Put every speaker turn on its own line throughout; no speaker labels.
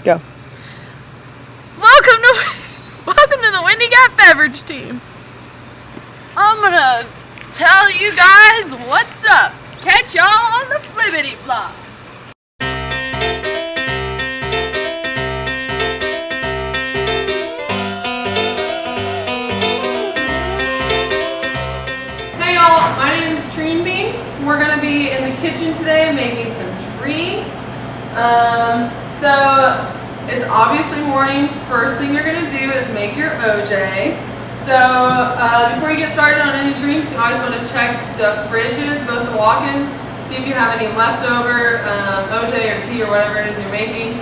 Go.
Welcome to the Windy Gap Beverage team. I'm gonna tell you guys what's up. Catch y'all on the flippity flop. Hey y'all, my name is Treen Bean. We're gonna be in the kitchen today making some drinks. So it's obviously morning. First thing you're gonna do is make your OJ. So before you get started on any drinks, you always want to check the fridges, both the walk-ins, see if you have any leftover OJ or tea or whatever it is you're making,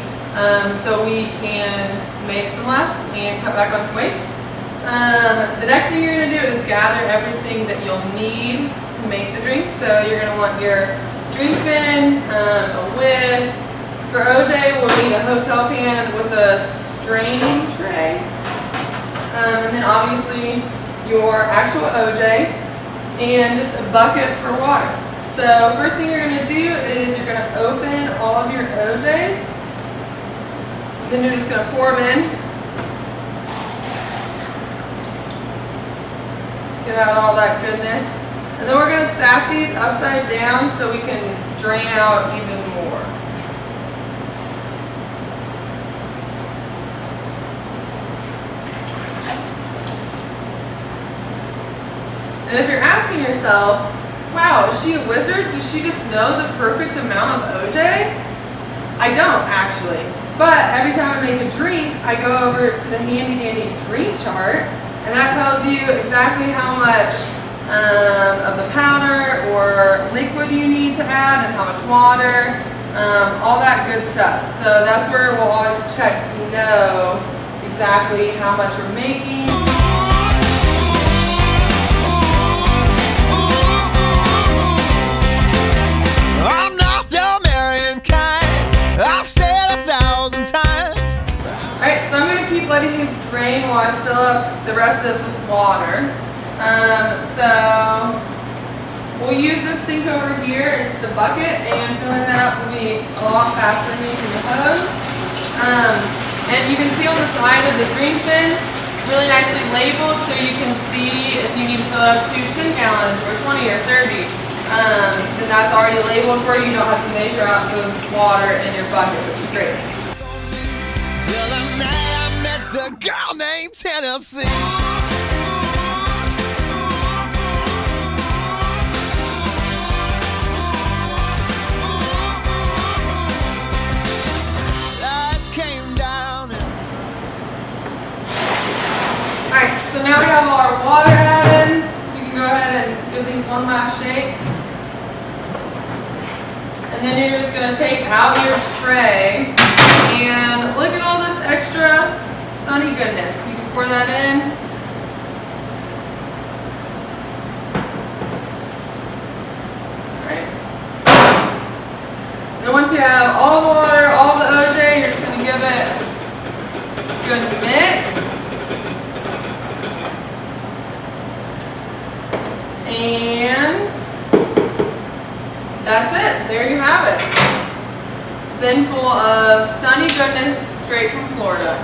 so we can make some less and cut back on some waste. The next thing you're gonna do is gather everything that you'll need to make the drinks. So you're gonna want your drink bin, a whisk. For OJ, we'll need a hotel pan with a straining tray. And then obviously your actual OJ and just a bucket for water. So first thing you're gonna do is you're gonna open all of your OJs. Then you're just gonna pour them in. Get out all that goodness. And then we're gonna stack these upside down so we can drain out even more. And if you're asking yourself, wow, is she a wizard? Does she just know the perfect amount of OJ? I don't actually. But every time I make a drink, I go over to the handy dandy drink chart, and that tells you exactly how much of the powder or liquid you need to add and how much water, all that good stuff. So that's where we'll always check to know exactly how much we're making.
I'm not the American kind. I've said 1,000 times.
Alright, so I'm going to keep letting these drain while I fill up the rest of this with water. So we'll use this sink over here, it's a bucket, and filling that up will be a lot faster than using the hose. And you can see on the side of the drink bin, it's really nicely labeled so you can see if you need to fill up to 10 gallons or 20 or 30. Then that's already labeled for you. You don't have to measure out the water in your bucket, which is great.
Till the night I met the girl named Tennessee. Lights came down and...
Alright, so now we have all our water added. So you can go ahead and give these one last shake. And then you're just going to take out your tray and look at all this extra sunny goodness. You can pour that in. Alright. Then once you have all the water, all the OJ, you're just going to give it a good mix. And that's it. There you have it. Bin full of sunny goodness straight from Florida.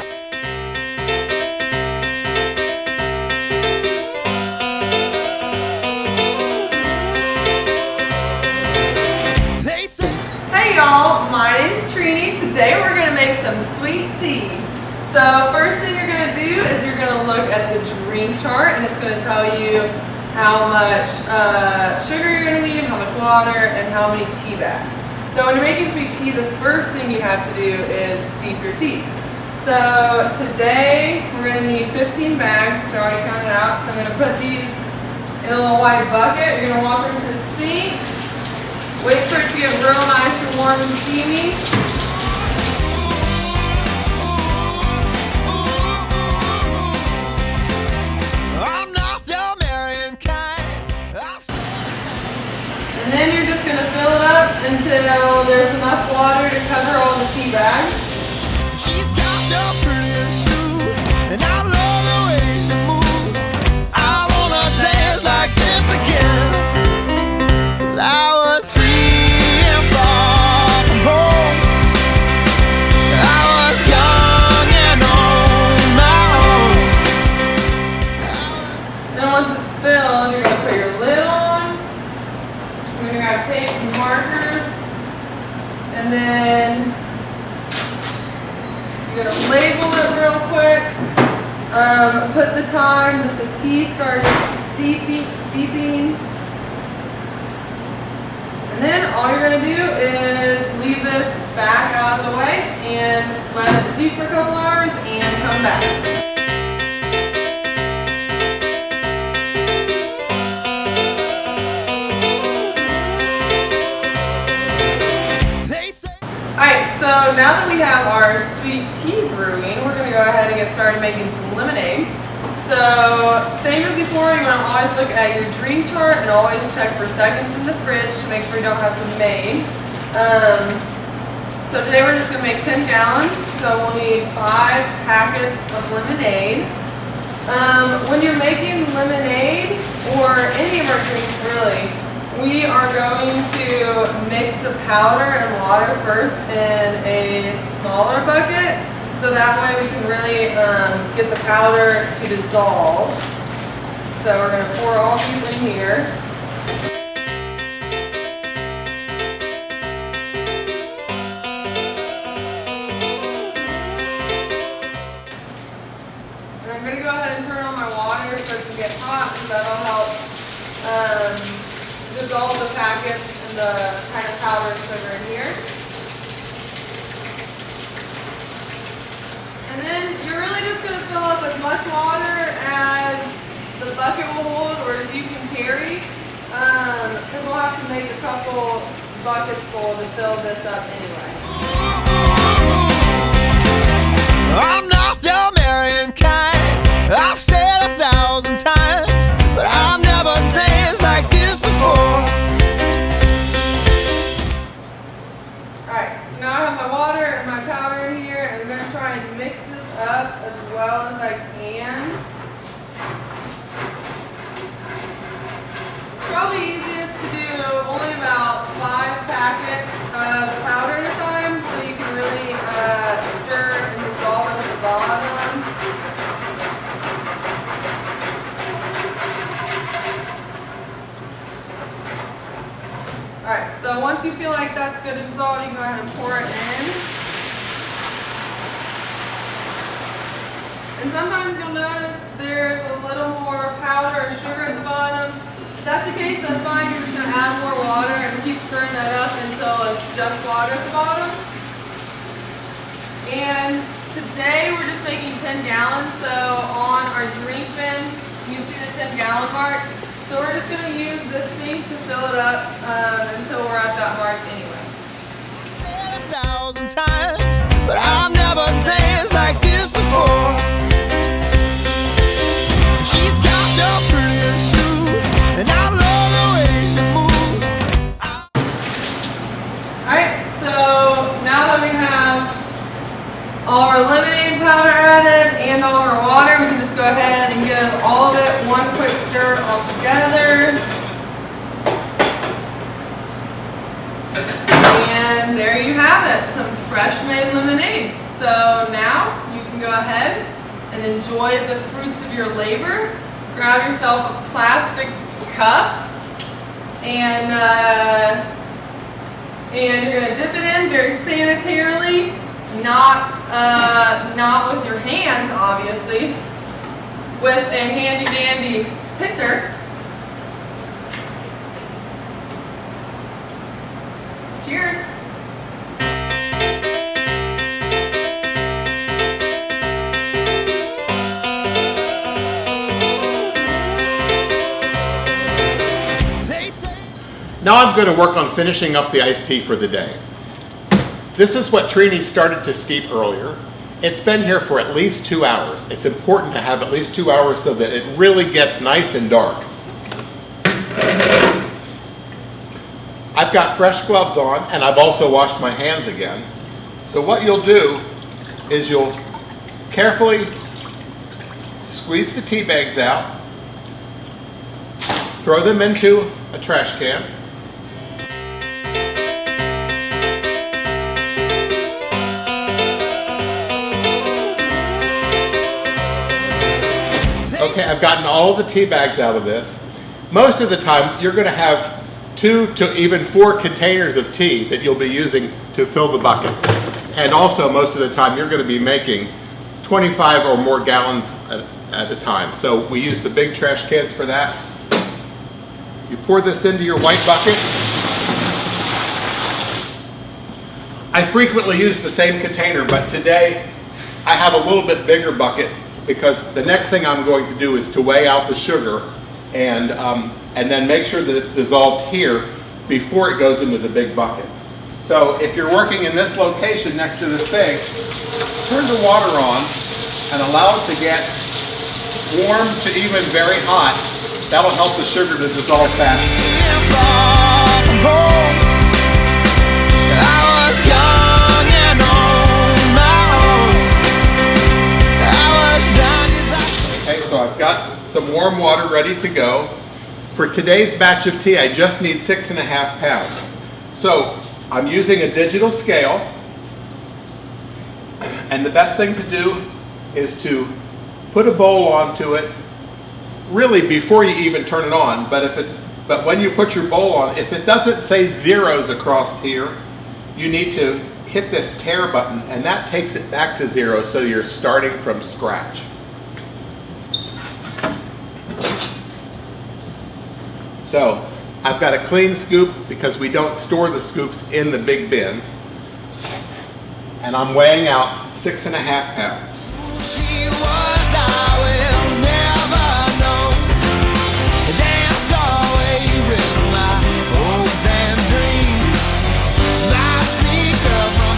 Hey y'all, my name's Trini. Today we're going to make some sweet tea. So first thing you're going to do is you're going to look at the drink chart, and it's going to tell you how much sugar you're going to need, how much water, and how many tea bags. So when you're making sweet tea, the first thing you have to do is steep your tea. So today we're going to need 15 bags, which I already counted out. So I'm going to put these in a little white bucket. You're going to walk into the sink, wait for it to get real nice and warm and steamy. And then you're just going to fill it up until there's enough water to cover all the tea bags.
She's got the prettiest shoes, and I love the way she moves. I wanna dance like this again. 'Cause I was free and far from home. I was
put the time that the tea started steeping. And then all you're going to do is leave this back out of the way and let it steep for a couple hours and come back. Alright, so now that we have our sweet tea brewing, we're going to go ahead and get started making some lemonade. So, same as before, you want to always look at your drink chart and always check for seconds in the fridge to make sure you don't have some made. So today we're just going to make 10 gallons, so we'll need 5 packets of lemonade. When you're making lemonade, or any of our drinks really, we are going to mix the powder and water first in a smaller bucket, so that way we can really get the powder to dissolve. So we're going to pour all these in here. And I'm going to go ahead and turn on my water so it can get hot, because that'll help dissolve the packets and the kind of powdered sugar in here. And then you're really just going to fill up as much water as the bucket will hold or as you can carry, because we'll have to make a couple buckets full to fill this up anyway.
I'm not the American kind. I've said 1,000 times, but I've never danced like this before.
Alright, so now I have my water and my powder here, and I'm going to try and mix this up as well as I can. It's probably easiest to do only about 5 packets of powder at a time, so you can really stir and dissolve it at the bottom. Alright, so once you feel like that's good to dissolve, you can go ahead and pour it in. And sometimes you'll notice there's a little more powder or sugar at the bottom. If that's the case, that's fine. You're just going to add more water and keep stirring that up until it's just water at the bottom. And today we're just making 10 gallons, so on our drink bin, you can see the 10-gallon mark. So we're just going to use this sink to fill it up until we're at that mark anyway.
Said 1,000 times, but I've never danced like this before. She's got the prettiest shoes, and I love the way she moves.
Alright, so now that we have all our lemonade powder added and all our water, we can just go ahead and give all of it one quick stir all together. And there you have it, some fresh made lemonade. So now you can go ahead and enjoy the fruits of your labor. Grab yourself a plastic cup and you're going to dip it in very sanitarily, not with your hands obviously, with a handy dandy pitcher. Cheers!
Now I'm going to work on finishing up the iced tea for the day. This is what Trini started to steep earlier. It's been here for at least 2 hours. It's important to have at least 2 hours so that it really gets nice and dark. I've got fresh gloves on and I've also washed my hands again. So what you'll do is you'll carefully squeeze the tea bags out, throw them into a trash can, okay, I've gotten all the tea bags out of this. Most of the time, you're going to have 2 to even 4 containers of tea that you'll be using to fill the buckets. And also, most of the time, you're going to be making 25 or more gallons at a time. So we use the big trash cans for that. You pour this into your white bucket. I frequently use the same container, but today I have a little bit bigger bucket because the next thing I'm going to do is to weigh out the sugar and then make sure that it's dissolved here before it goes into the big bucket. So if you're working in this location next to this thing, turn the water on and allow it to get warm to even very hot. That'll help the sugar to dissolve faster. Okay, so I've got some warm water ready to go. For today's batch of tea, I just need 6.5 pounds. So I'm using a digital scale, and the best thing to do is to put a bowl onto it really before you even turn it on. But when you put your bowl on, if it doesn't say zeros across here, you need to hit this tare button, and that takes it back to 0, so you're starting from scratch. So I've got a clean scoop because we don't store the scoops in the big bins. And I'm weighing out 6.5 pounds.
She was, I will never know. Danced away with my hopes and dreams. I sneak up from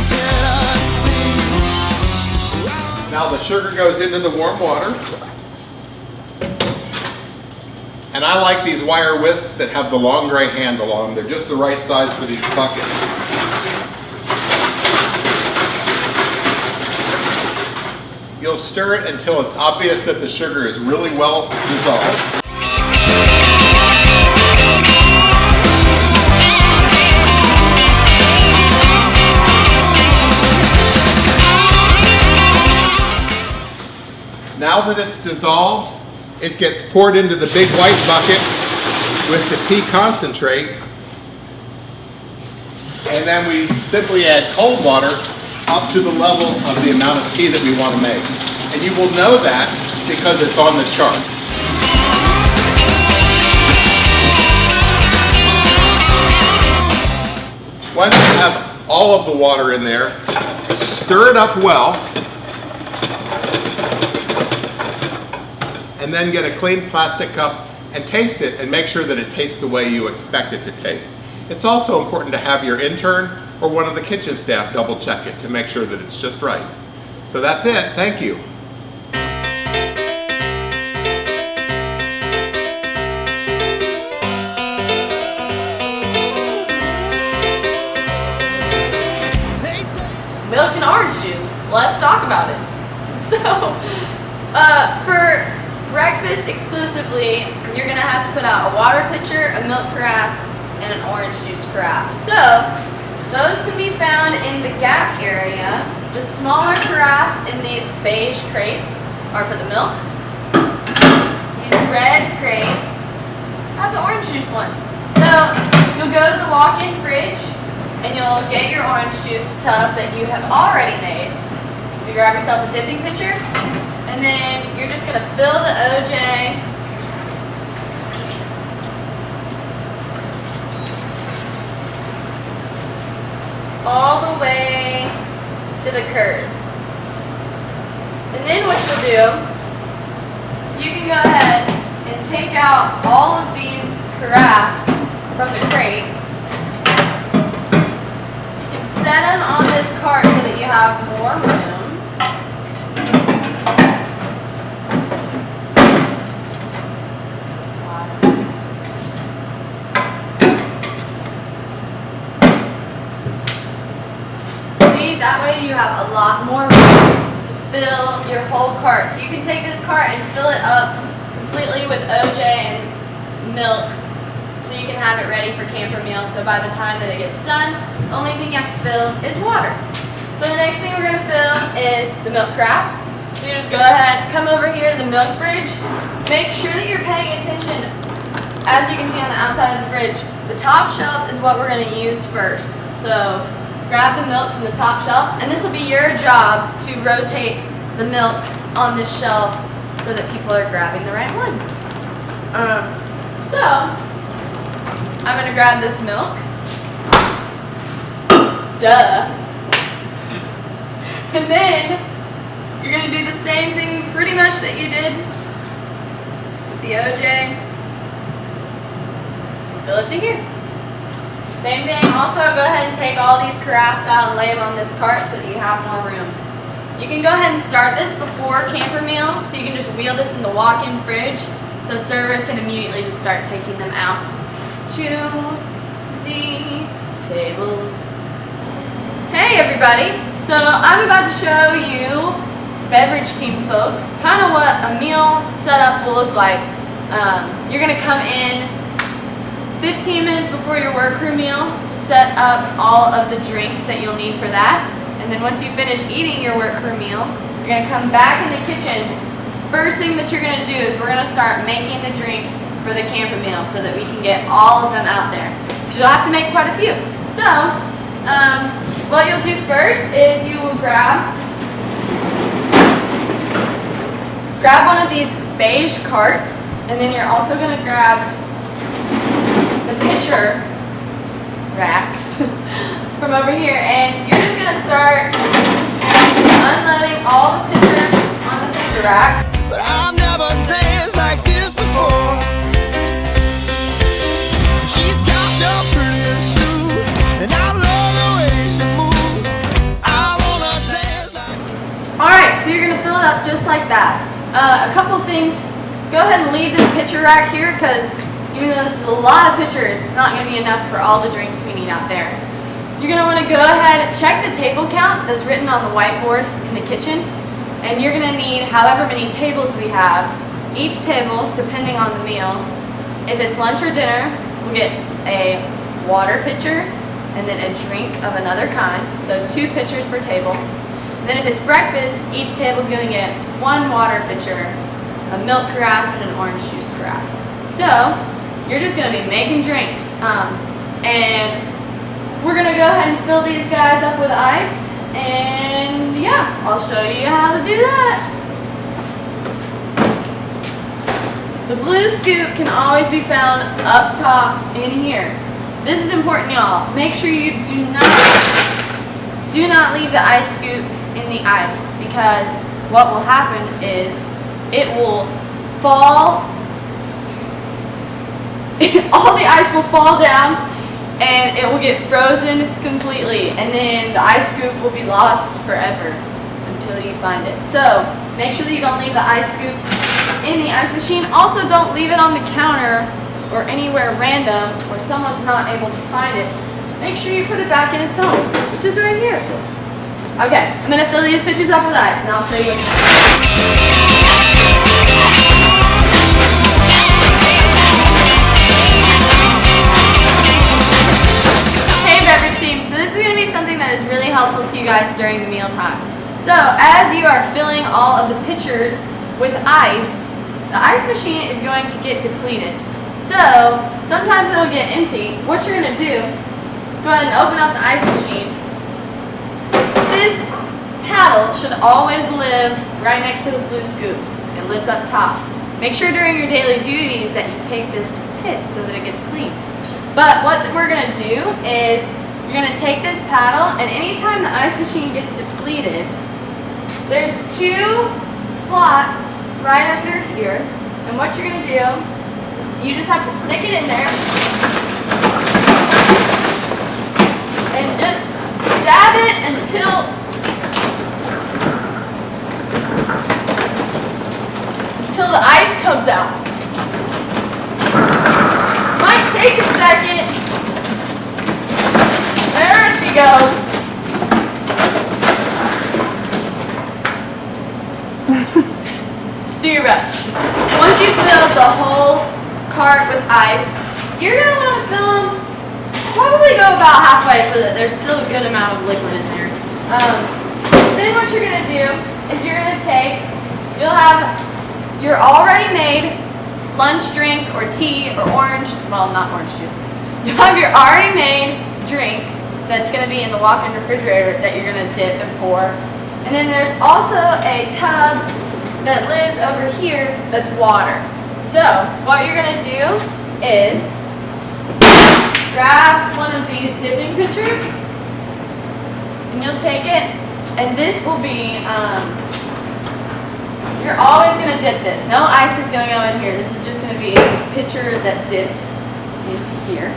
Tennessee.
Now the sugar goes into the warm water. And I like these wire whisks that have the long gray handle on them. They're just the right size for these buckets. You'll stir it until it's obvious that the sugar is really well dissolved. Now that it's dissolved, it gets poured into the big white bucket with the tea concentrate, and then we simply add cold water up to the level of the amount of tea that we want to make. And you will know that because it's on the chart. Once you have all of the water in there, stir it up well, and then get a clean plastic cup and taste it and make sure that it tastes the way you expect it to taste. It's also important to have your intern or one of the kitchen staff double check it to make sure that it's just right. So that's it. Thank you.
Milk and orange juice. Let's talk about it. So, for breakfast exclusively, you're gonna have to put out a water pitcher, a milk carafe, and an orange juice carafe. So, those can be found in the Gap area. The smaller carafes in these beige crates are for the milk. These red crates have the orange juice ones. So, you'll go to the walk-in fridge and you'll get your orange juice tub that you have already made. You grab yourself a dipping pitcher, and then you're just going to fill the OJ all the way to the curd. And then what you'll do, you can go ahead and take out all of these carafes from the crate. You can set them on this cart so that you have more room. That way you have a lot more room to fill your whole cart. So you can take this cart and fill it up completely with OJ and milk so you can have it ready for camper meals. So by the time that it gets done, the only thing you have to fill is water. So the next thing we're going to fill is the milk crafts. So you just go ahead, come over here to the milk fridge. Make sure that you're paying attention. As you can see on the outside of the fridge, the top shelf is what we're going to use first. So grab the milk from the top shelf, and this will be your job to rotate
the milks on this shelf so that people are grabbing the right ones. So I'm gonna grab this milk. Duh. And then you're gonna do the same thing pretty much that you did with the OJ. Fill it to here. Same thing, also go ahead and take all these carafes out and lay them on this cart so that you have more room. You can go ahead and start this before camper meal, so you can just wheel this in the walk-in fridge so servers can immediately just start taking them out to the tables. Hey everybody, so I'm about to show you, beverage team folks, kind of what a meal setup will look like. You're going to come in 15 minutes before your workroom meal to set up all of the drinks that you'll need for that. And then once you finish eating your workroom meal, you're going to come back in the kitchen. First thing that you're going to do is we're going to start making the drinks for the camper meal so that we can get all of them out there. Because you'll have to make quite a few. So, what you'll do first is you will grab one of these beige carts, and then you're also going to grab the pitcher racks from over here, and you're just going to start unloading all the pitchers on the pitcher rack.
But I've never danced like this before. She's got the prettiest shoes, and I love the way she moves. I wanna dance like.
Alright, so you're going to fill it up just like that. A couple of things. Go ahead and leave this pitcher rack here because even though this is a lot of pitchers, it's not going to be enough for all the drinks we need out there. You're going to want to go ahead and check the table count that's written on the whiteboard in the kitchen. And you're going to need however many tables we have. Each table, depending on the meal, if it's lunch or dinner, we'll get a water pitcher and then a drink of another kind. So 2 pitchers per table. And then if it's breakfast, each table is going to get 1 water pitcher, a milk carafe, and an orange juice carafe. So you're just going to be making drinks. And we're going to go ahead and fill these guys up with ice. And yeah, I'll show you how to do that. The blue scoop can always be found up top in here. This is important, y'all. Make sure you do not leave the ice scoop in the ice, because what will happen is it will fall. All the ice will fall down and it will get frozen completely, and then the ice scoop will be lost forever until you find it. So make sure that you don't leave the ice scoop in the ice machine. Also, don't leave it on the counter or anywhere random where someone's not able to find it. Make sure you put it back in its home, which is right here. Okay, I'm going to fill these pitchers up with ice, and I'll show you what. Beverage team. So this is going to be something that is really helpful to you guys during the meal time. So as you are filling all of the pitchers with ice, the ice machine is going to get depleted. So sometimes it'll get empty. What you're going to do, go ahead and open up the ice machine. This paddle should always live right next to the blue scoop. It lives up top. Make sure during your daily duties that you take this to pits so that it gets cleaned. But what we're going to do is you're going to take this paddle, and anytime the ice machine gets depleted, there's 2 slots right under here. And what you're going to do, you just have to stick it in there and just stab it until the ice comes out. Might take a second. There she goes. Just do your best. Once you've filled the whole cart with ice, you're going to want to fill them, probably go about halfway so that there's still a good amount of liquid in there. Then what you're going to do is you're going to take, you'll have your already made lunch drink or tea or orange, well, not orange juice. You'll have your already made drink that's going to be in the walk-in refrigerator that you're going to dip and pour And then there's also a tub that lives over here that's water. So what you're gonna do is grab one of these dipping pitchers and you'll take it, and this will be, you're always gonna dip this. No ice is gonna go in here. This is just gonna be a pitcher that dips into here.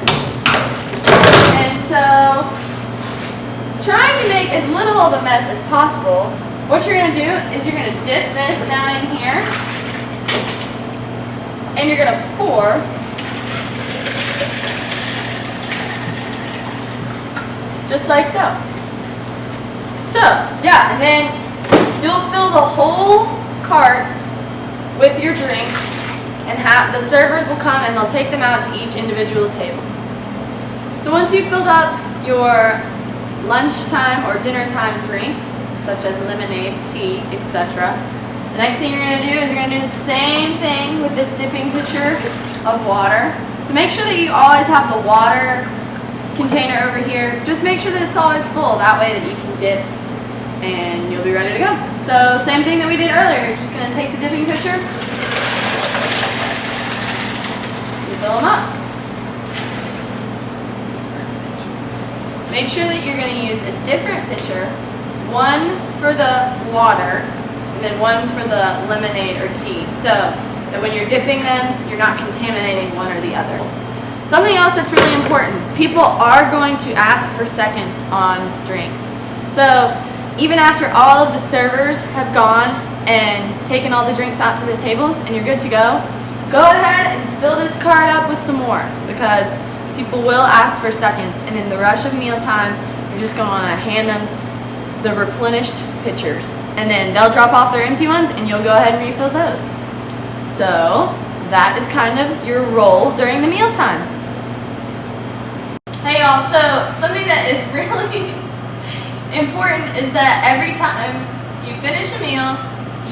And so, trying to make as little of a mess as possible, what you're gonna do is you're gonna dip this down in here, and you're gonna pour just like so. So, yeah, and then you'll fill the whole cart with your drink, and the servers will come and they'll take them out to each individual table. So once you've filled up your lunchtime or dinner time drink, such as lemonade, tea, etc., the next thing you're going to do is you're going to do the same thing with this dipping pitcher of water. So make sure that you always have the water container over here. Just make sure that it's always full. That way that you can dip and you'll be ready to go. So same thing that we did earlier. You're just going to take the dipping pitcher and fill them up. Make sure that you're going to use a different pitcher, one for the water and then one for the lemonade or tea, so that when you're dipping them, you're not contaminating one or the other. Something else that's really important, people are going to ask for seconds on drinks. So even after all of the servers have gone and taken all the drinks out to the tables and you're good to go ahead and fill this cart up with some more, because people will ask for seconds, and in the rush of mealtime, you're just going to want to hand them the replenished pitchers, and then they'll drop off their empty ones and you'll go ahead and refill those. So that is kind of your role during the mealtime. Hey y'all, so something that is really important is that every time you finish a meal,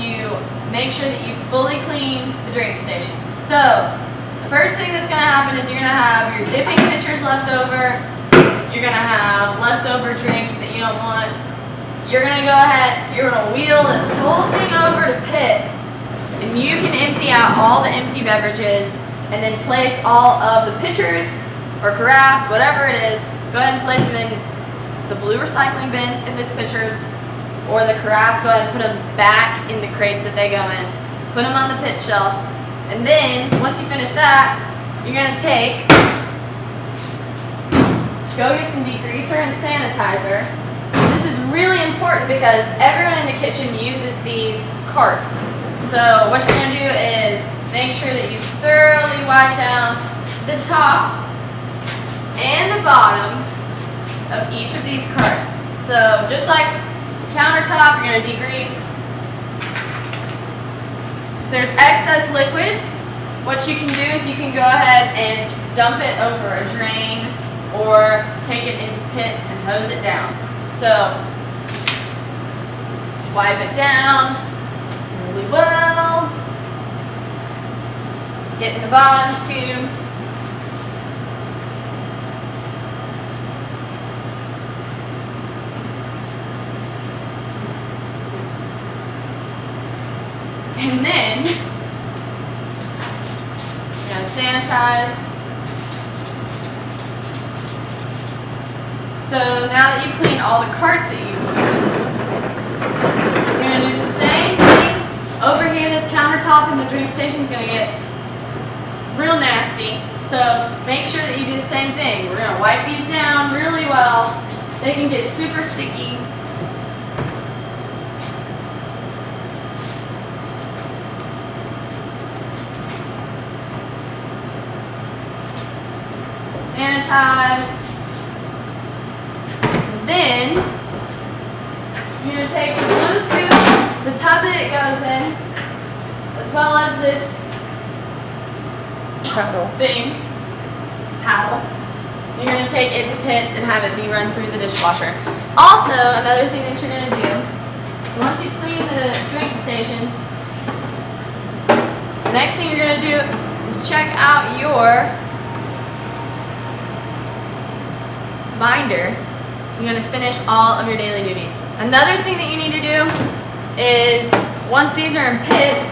you make sure that you fully clean the drink station. So the first thing that's going to happen is you're going to have your dipping pitchers left over, you're going to have leftover drinks that you don't want. You're going to go ahead, you're going to wheel this whole thing over to pits, and you can empty out all the empty beverages and then place all of the pitchers or carafes, whatever it is, go ahead and place them in the blue recycling bins if it's pitchers, or the carafes, go ahead and put them back in the crates that they go in. Put them on the pit shelf, and then once you finish that, you're going to go get some degreaser and sanitizer. This is really important because everyone in the kitchen uses these carts. So what you're going to do is make sure that you thoroughly wipe down the top and the bottom of each of these carts. So just like the countertop, you're going to degrease. If there's excess liquid, what you can do is you can go ahead and dump it over a drain or take it into pits and hose it down. So, just wipe it down really well. Get in the bottom too. And then, you're going to sanitize. So now that you've cleaned all the carts that you've used, you're going to do the same thing. Over here, this countertop in the drink station is going to get real nasty. So make sure that you do the same thing. We're going to wipe these down really well. They can get super sticky. Sanitize. Then you're going to take the blue scoop, the tub that it goes in, as well as this paddle. You're going to take it to pits and have it be run through the dishwasher. Also, another thing that you're going to do, once you clean the drink station, the next thing you're going to do is check out your binder. You're going to finish all of your daily duties. Another thing that you need to do is, once these are in pits,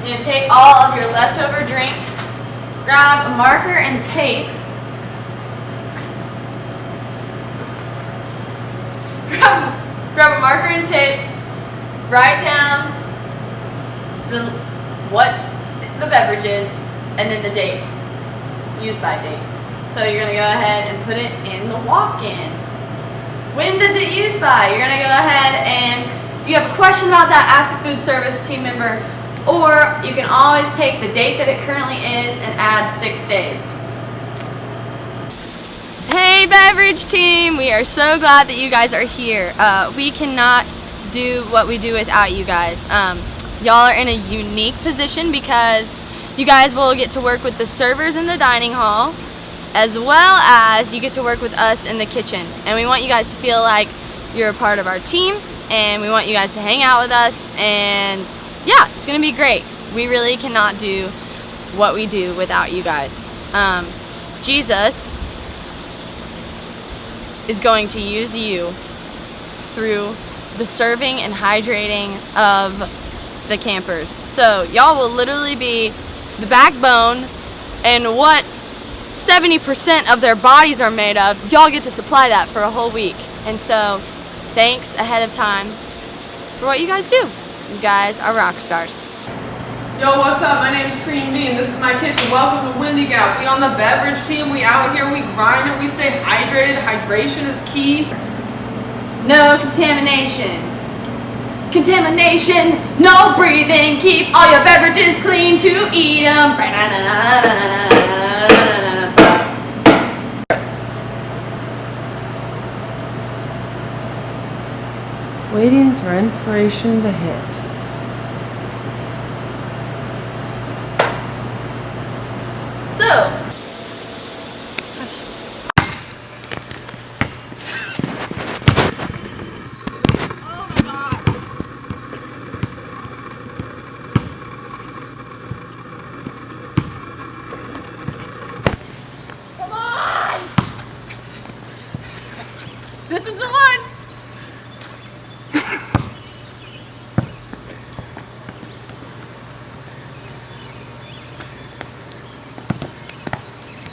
you're going to take all of your leftover drinks, grab a marker and tape, grab a marker and tape, write down what the beverage is, and then the date, use by date. So you're going to go ahead and put it in the walk-in. When does it use by? You're going to go ahead and, if you have a question about that, ask a food service team member, or you can always take the date that it currently is and add 6 days. Hey Beverage team, we are so glad that you guys are here. We cannot do what we do without you guys. Y'all are in a unique position because you guys will get to work with the servers in the dining hall, as well as you get to work with us in the kitchen. And we want you guys to feel like you're a part of our team, and we want you guys to hang out with us, and yeah, it's gonna be great. We really cannot do what we do without you guys. Jesus is going to use you through the serving and hydrating of the campers. So y'all will literally be the backbone, and what 70% of their bodies are made of, y'all get to supply that for a whole week. And so thanks ahead of time for what you guys do. You guys are rock stars.
Yo, what's up? My name's Treen B, and this is my kitchen. Welcome to Windy Gap. We on the beverage team. We out here, we grind it, we stay hydrated. Hydration is key.
No contamination. Contamination, no breathing. Keep all your beverages clean to eat them.
Waiting for inspiration to hit.